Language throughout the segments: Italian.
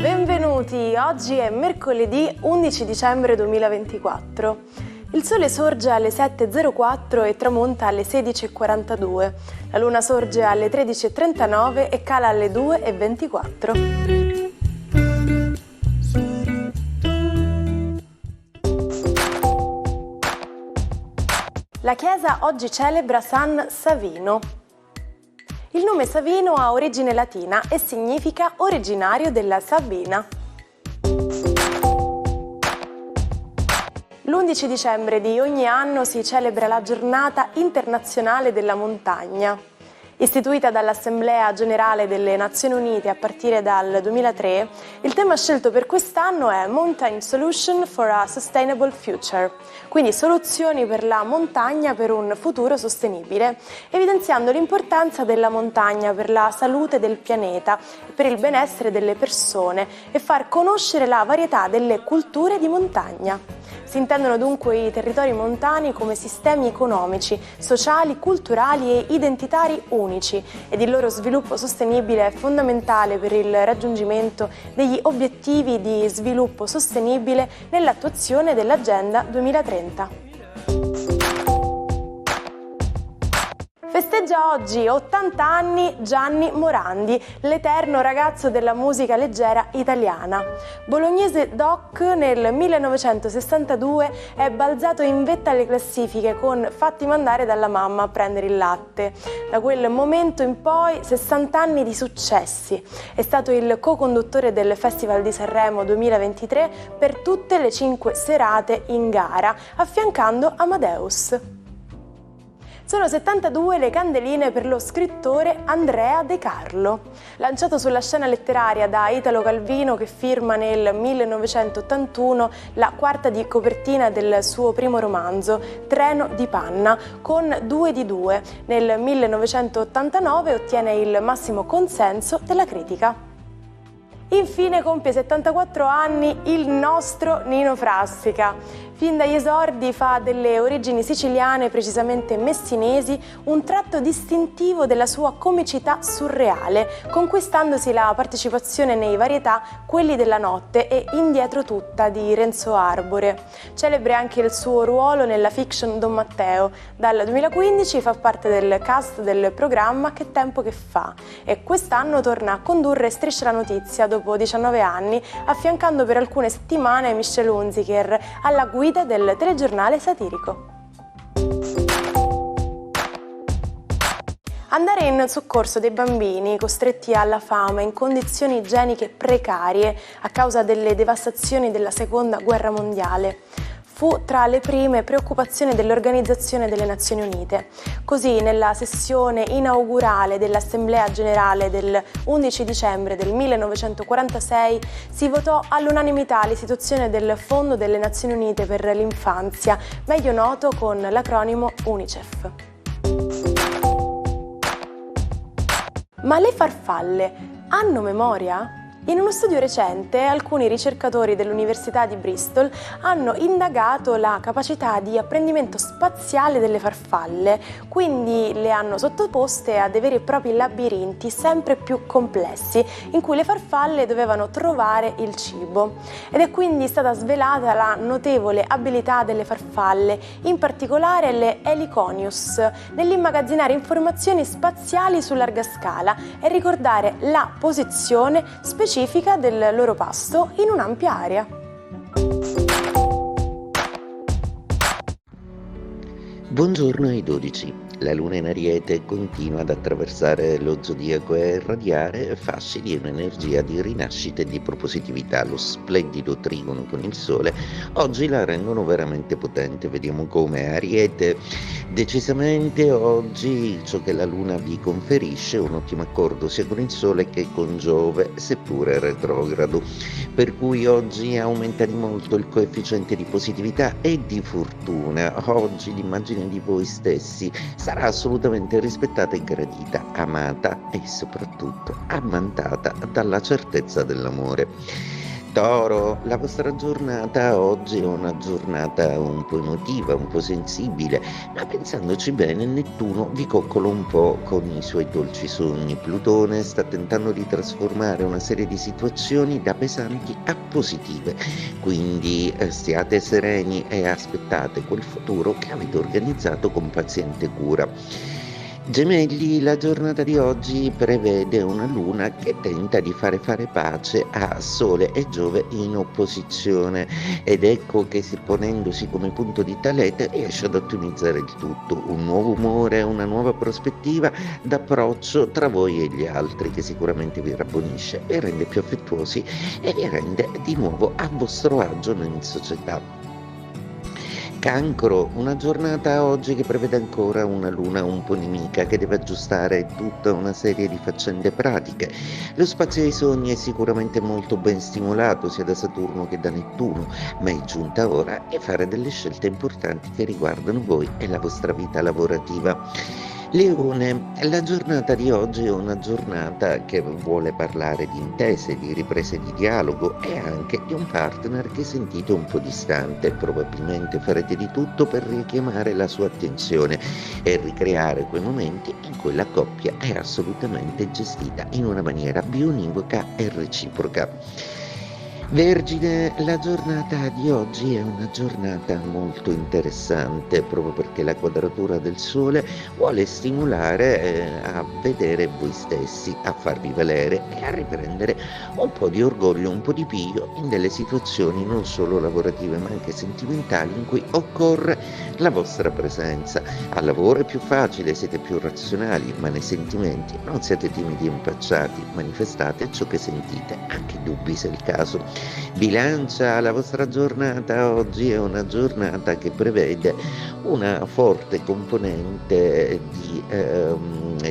Benvenuti, oggi è mercoledì 11 dicembre 2024. Il sole sorge alle 7.04 e tramonta alle 16.42. La luna sorge alle 13.39 e cala alle 2.24. La chiesa oggi celebra San Savino. Il nome Savino ha origine latina e significa originario della Sabina. L'11 dicembre di ogni anno si celebra la Giornata internazionale della montagna. Istituita dall'Assemblea Generale delle Nazioni Unite a partire dal 2003, il tema scelto per quest'anno è Mountain Solution for a Sustainable Future, quindi soluzioni per la montagna per un futuro sostenibile, evidenziando l'importanza della montagna per la salute del pianeta e per il benessere delle persone e far conoscere la varietà delle culture di montagna. Si intendono dunque i territori montani come sistemi economici, sociali, culturali e identitari unici ed il loro sviluppo sostenibile è fondamentale per il raggiungimento degli obiettivi di sviluppo sostenibile nell'attuazione dell'Agenda 2030. Festeggia oggi 80 anni Gianni Morandi, l'eterno ragazzo della musica leggera italiana. Bolognese doc, nel 1962 è balzato in vetta alle classifiche con Fatti mandare dalla mamma a prendere il latte. Da quel momento in poi 60 anni di successi. È stato il co-conduttore del Festival di Sanremo 2023 per tutte le 5 serate in gara, affiancando Amadeus. Sono 72 le candeline per lo scrittore Andrea De Carlo. Lanciato sulla scena letteraria da Italo Calvino, che firma nel 1981 la quarta di copertina del suo primo romanzo, Treno di panna, con 2 di 2. Nel 1989 ottiene il massimo consenso della critica. Infine compie 74 anni il nostro Nino Frassica. Fin dagli esordi fa delle origini siciliane, precisamente messinesi, un tratto distintivo della sua comicità surreale, conquistandosi la partecipazione nei varietà Quelli della notte e Indietro tutta di Renzo Arbore. Celebre anche il suo ruolo nella fiction Don Matteo. Dal 2015 fa parte del cast del programma Che tempo che fa e quest'anno torna a condurre Striscia la notizia dopo 19 anni, affiancando per alcune settimane Michel Hunziker alla guida del telegiornale satirico. Andare in soccorso dei bambini costretti alla fame in condizioni igieniche precarie a causa delle devastazioni della Seconda Guerra Mondiale fu tra le prime preoccupazioni dell'Organizzazione delle Nazioni Unite. Così, nella sessione inaugurale dell'Assemblea Generale del 11 dicembre del 1946 si votò all'unanimità l'istituzione del Fondo delle Nazioni Unite per l'infanzia, meglio noto con l'acronimo UNICEF. Ma le farfalle hanno memoria? In uno studio recente, alcuni ricercatori dell'Università di Bristol hanno indagato la capacità di apprendimento spaziale delle farfalle, quindi le hanno sottoposte a dei veri e propri labirinti sempre più complessi, in cui le farfalle dovevano trovare il cibo. Ed è quindi stata svelata la notevole abilità delle farfalle, in particolare le Heliconius, nell'immagazzinare informazioni spaziali su larga scala e ricordare la posizione specifica del loro pasto in un'ampia area. Buongiorno ai 12. La luna in Ariete continua ad attraversare lo zodiaco e irradiare fasci di un'energia di rinascita e di propositività. Lo splendido trigono con il Sole oggi la rendono veramente potente. Vediamo come Ariete decisamente oggi ciò che la luna vi conferisce un ottimo accordo sia con il Sole che con Giove, seppure retrogrado, per cui oggi aumenta di molto il coefficiente di positività e di fortuna. Oggi l'immagine di voi stessi sarà assolutamente rispettata e gradita, amata e soprattutto ammantata dalla certezza dell'amore. Toro, la vostra giornata oggi è una giornata un po' emotiva, un po' sensibile, ma pensandoci bene, Nettuno vi coccola un po' con i suoi dolci sogni. Plutone sta tentando di trasformare una serie di situazioni da pesanti a positive, quindi stiate sereni e aspettate quel futuro che avete organizzato con paziente cura. Gemelli, la giornata di oggi prevede una luna che tenta di fare pace a Sole e Giove in opposizione ed ecco che ponendosi come punto di talete riesce ad ottimizzare il tutto, un nuovo umore, una nuova prospettiva d'approccio tra voi e gli altri che sicuramente vi rabbonisce, vi rende più affettuosi e vi rende di nuovo a vostro agio in società. Cancro, una giornata oggi che prevede ancora una luna un po' nemica che deve aggiustare tutta una serie di faccende pratiche. Lo spazio dei sogni è sicuramente molto ben stimolato sia da Saturno che da Nettuno, ma è giunta ora di fare delle scelte importanti che riguardano voi e la vostra vita lavorativa. Leone, la giornata di oggi è una giornata che vuole parlare di intese, di riprese di dialogo e anche di un partner che sentite un po' distante. Probabilmente farete di tutto per richiamare la sua attenzione e ricreare quei momenti in cui la coppia è assolutamente gestita in una maniera bionivoca e reciproca. Vergine, la giornata di oggi è una giornata molto interessante proprio perché la quadratura del Sole vuole stimolare a vedere voi stessi, a farvi valere e a riprendere un po' di orgoglio, un po' di piglio in delle situazioni non solo lavorative ma anche sentimentali in cui occorre la vostra presenza. Al lavoro è più facile, siete più razionali, ma nei sentimenti non siete timidi e impacciati, manifestate ciò che sentite, anche dubbi se è il caso. Bilancia, la vostra giornata oggi è una giornata che prevede una forte componente di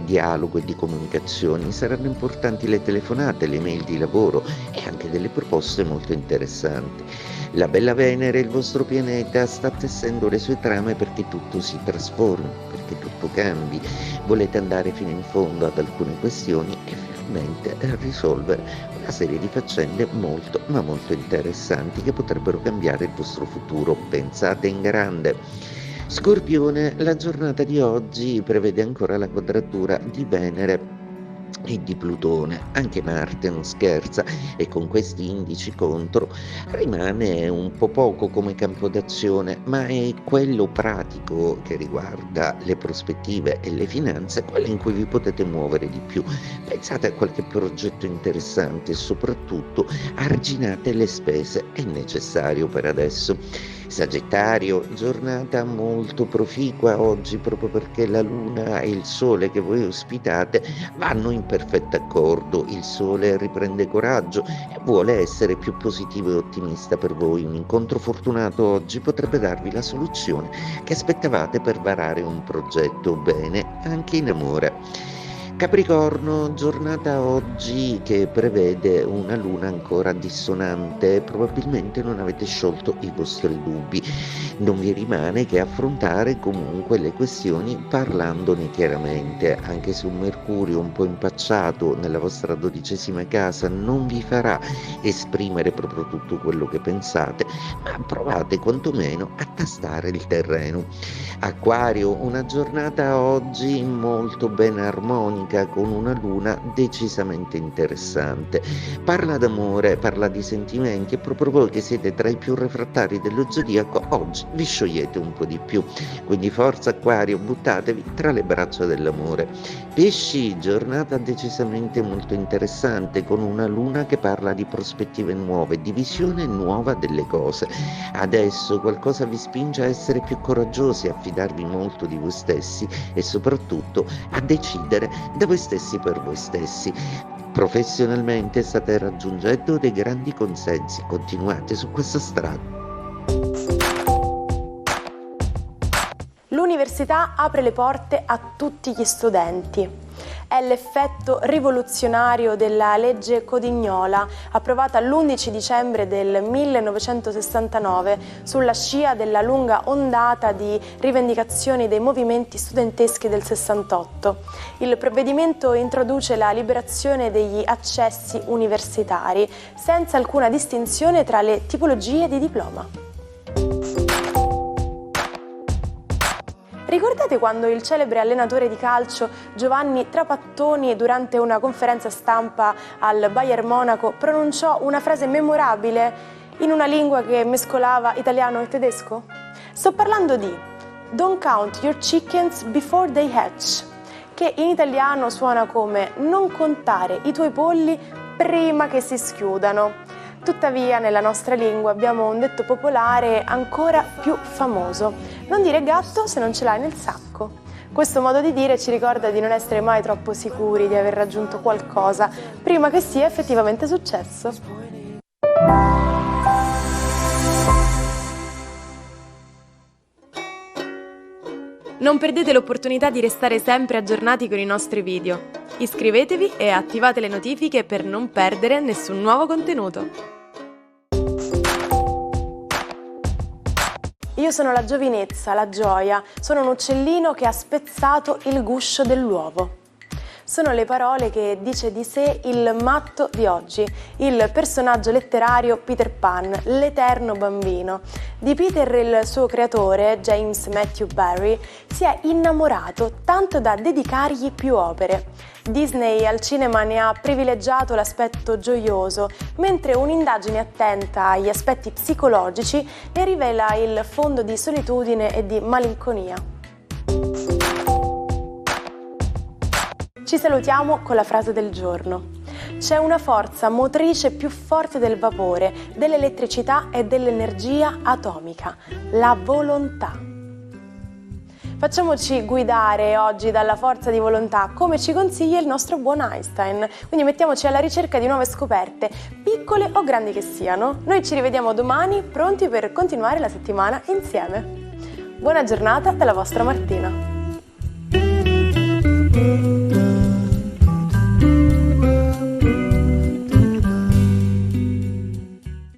dialogo e di comunicazioni. Saranno importanti le telefonate, le mail di lavoro e anche delle proposte molto interessanti. La bella Venere, il vostro pianeta, sta tessendo le sue trame perché tutto si trasformi, perché tutto cambi. Volete andare fino in fondo ad alcune questioni e finalmente risolvere una serie di faccende molto ma molto interessanti che potrebbero cambiare il vostro futuro. Pensate in grande. Scorpione, la giornata di oggi prevede ancora la quadratura di Venere e di Plutone, anche Marte non scherza e con questi indici contro rimane un po' poco come campo d'azione, ma è quello pratico che riguarda le prospettive e le finanze, quello in cui vi potete muovere di più. Pensate a qualche progetto interessante e soprattutto arginate le spese, è necessario per adesso. Sagittario, giornata molto proficua oggi proprio perché la Luna e il Sole che voi ospitate vanno in perfetto accordo. Il Sole riprende coraggio e vuole essere più positivo e ottimista per voi. Un incontro fortunato oggi potrebbe darvi la soluzione che aspettavate per varare un progetto. Bene, anche in amore. Capricorno, giornata oggi che prevede una luna ancora dissonante, probabilmente non avete sciolto i vostri dubbi, non vi rimane che affrontare comunque le questioni parlandone chiaramente, anche se un Mercurio un po' impacciato nella vostra 12ª casa non vi farà esprimere proprio tutto quello che pensate, ma provate quantomeno a tastare il terreno. Acquario, una giornata oggi molto ben armonica con una luna decisamente interessante. Parla d'amore, parla di sentimenti e proprio voi che siete tra i più refrattari dello zodiaco oggi vi sciogliete un po' di più. Quindi forza Acquario, buttatevi tra le braccia dell'amore. Pesci, giornata decisamente molto interessante con una luna che parla di prospettive nuove, di visione nuova delle cose. Adesso qualcosa vi spinge a essere più coraggiosi, a fidarvi molto di voi stessi e soprattutto a decidere da voi stessi per voi stessi. Professionalmente state raggiungendo dei grandi consensi, continuate su questa strada. L'università apre le porte a tutti gli studenti. È l'effetto rivoluzionario della legge Codignola, approvata l'11 dicembre del 1969 sulla scia della lunga ondata di rivendicazioni dei movimenti studenteschi del 68. Il provvedimento introduce la liberazione degli accessi universitari, senza alcuna distinzione tra le tipologie di diploma. Ricordate quando il celebre allenatore di calcio Giovanni Trapattoni, durante una conferenza stampa al Bayern Monaco, pronunciò una frase memorabile in una lingua che mescolava italiano e tedesco? Sto parlando di "Don't count your chickens before they hatch", che in italiano suona come "non contare i tuoi polli prima che si schiudano". Tuttavia, nella nostra lingua abbiamo un detto popolare ancora più famoso: non dire gatto se non ce l'hai nel sacco. Questo modo di dire ci ricorda di non essere mai troppo sicuri di aver raggiunto qualcosa prima che sia effettivamente successo. Non perdete l'opportunità di restare sempre aggiornati con i nostri video. Iscrivetevi e attivate le notifiche per non perdere nessun nuovo contenuto. Io sono la giovinezza, la gioia, sono un uccellino che ha spezzato il guscio dell'uovo. Sono le parole che dice di sé il matto di oggi, il personaggio letterario Peter Pan, l'eterno bambino. Di Peter il suo creatore, James Matthew Barrie, si è innamorato tanto da dedicargli più opere. Disney al cinema ne ha privilegiato l'aspetto gioioso, mentre un'indagine attenta agli aspetti psicologici ne rivela il fondo di solitudine e di malinconia. Ci salutiamo con la frase del giorno. C'è una forza motrice più forte del vapore, dell'elettricità e dell'energia atomica: la volontà. Facciamoci guidare oggi dalla forza di volontà, come ci consiglia il nostro buon Einstein. Quindi mettiamoci alla ricerca di nuove scoperte, piccole o grandi che siano. Noi ci rivediamo domani, pronti per continuare la settimana insieme. Buona giornata dalla vostra Martina.